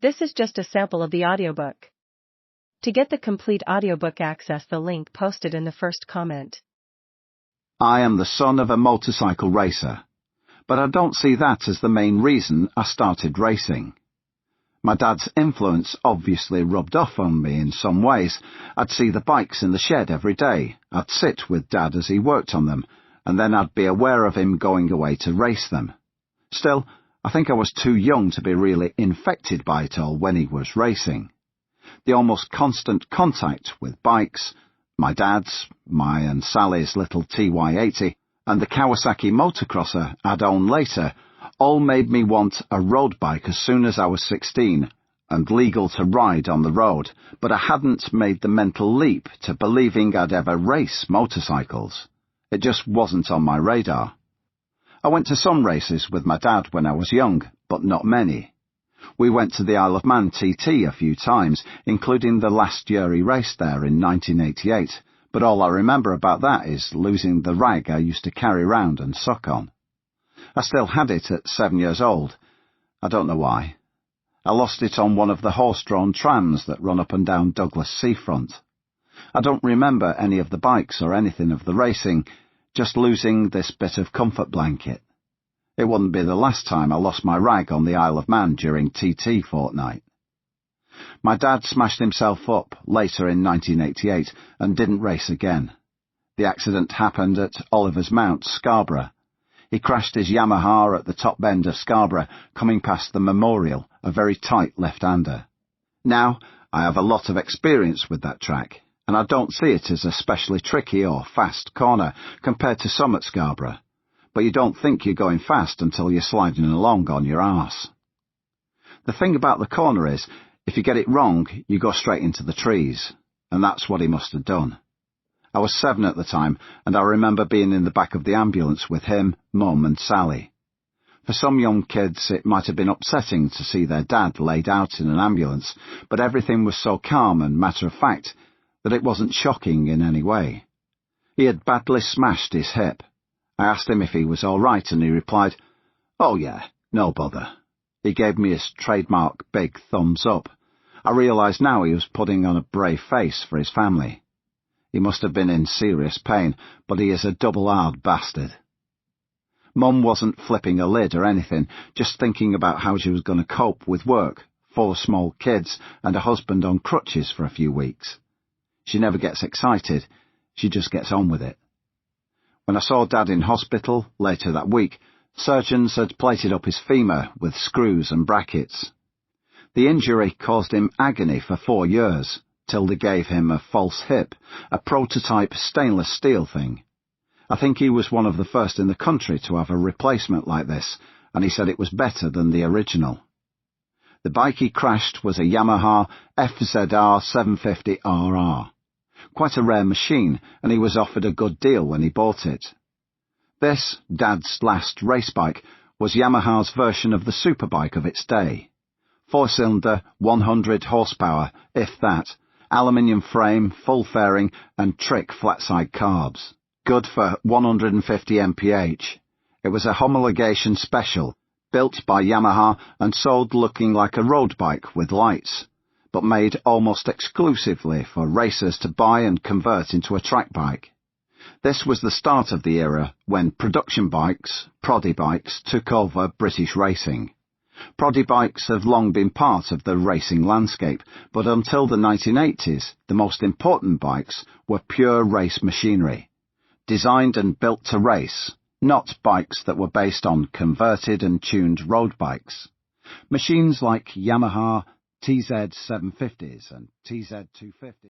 This is just a sample of the audiobook. To get the complete audiobook, access the link posted in the first comment. I am the son of a motorcycle racer, but I don't see that as the main reason I started racing. My dad's influence obviously rubbed off on me in some ways. I'd see the bikes in the shed every day. I'd sit with Dad as he worked on them, and then I'd be aware of him going away to race them. Still, I think I was too young to be really infected by it all when he was racing. The almost constant contact with bikes, my dad's, my and Sally's little TY80, and the Kawasaki motocrosser I'd own later, all made me want a road bike as soon as I was 16 and legal to ride on the road, but I hadn't made the mental leap to believing I'd ever race motorcycles. It just wasn't on my radar. I went to some races with my dad when I was young, but not many. We went to the Isle of Man TT a few times, including the last year he raced there in 1988, but all I remember about that is losing the rag I used to carry round and suck on. I still had it at 7 years old. I don't know why. I lost it on one of the horse-drawn trams that run up and down Douglas seafront. I don't remember any of the bikes or anything of the racing, just losing this bit of comfort blanket. It wouldn't be the last time I lost my rag on the Isle of Man during TT fortnight. My dad smashed himself up later in 1988 and didn't race again. The accident happened at Oliver's Mount, Scarborough. He crashed his Yamaha at the top bend of Scarborough, coming past the Memorial, a very tight left-hander. Now, I have a lot of experience with that track, and I don't see it as especially tricky or fast corner compared to some at Scarborough, but you don't think you're going fast until you're sliding along on your arse. The thing about the corner is, if you get it wrong, you go straight into the trees, and that's what he must have done. I was 7 at the time, and I remember being in the back of the ambulance with him, Mum and Sally. For some young kids, it might have been upsetting to see their dad laid out in an ambulance, but everything was so calm and matter-of-fact that it wasn't shocking in any way. He had badly smashed his hip. I asked him if he was all right, and he replied, "Oh yeah, no bother." He gave me his trademark big thumbs up. I realised now he was putting on a brave face for his family. He must have been in serious pain, but he is a double-hard bastard. Mum wasn't flipping a lid or anything, just thinking about how she was going to cope with work, 4 small kids, and a husband on crutches for a few weeks. She never gets excited, she just gets on with it. When I saw Dad in hospital later that week, surgeons had plated up his femur with screws and brackets. The injury caused him agony for 4 years, till they gave him a false hip, a prototype stainless steel thing. I think he was one of the first in the country to have a replacement like this, and he said it was better than the original. The bike he crashed was a Yamaha FZR 750RR. Quite a rare machine, and he was offered a good deal when he bought it. This, Dad's last race bike, was Yamaha's version of the superbike of its day. 4-cylinder, 100 horsepower, if that, aluminium frame, full fairing, and trick flat-side carbs. Good for 150 mph. It was a homologation special, built by Yamaha and sold looking like a road bike with lights, but made almost exclusively for racers to buy and convert into a track bike. This was the start of the era when production bikes, proddy bikes, took over British racing. Proddy bikes have long been part of the racing landscape, but until the 1980s, the most important bikes were pure race machinery, designed and built to race, not bikes that were based on converted and tuned road bikes. Machines like Yamaha TZ750s and TZ250s.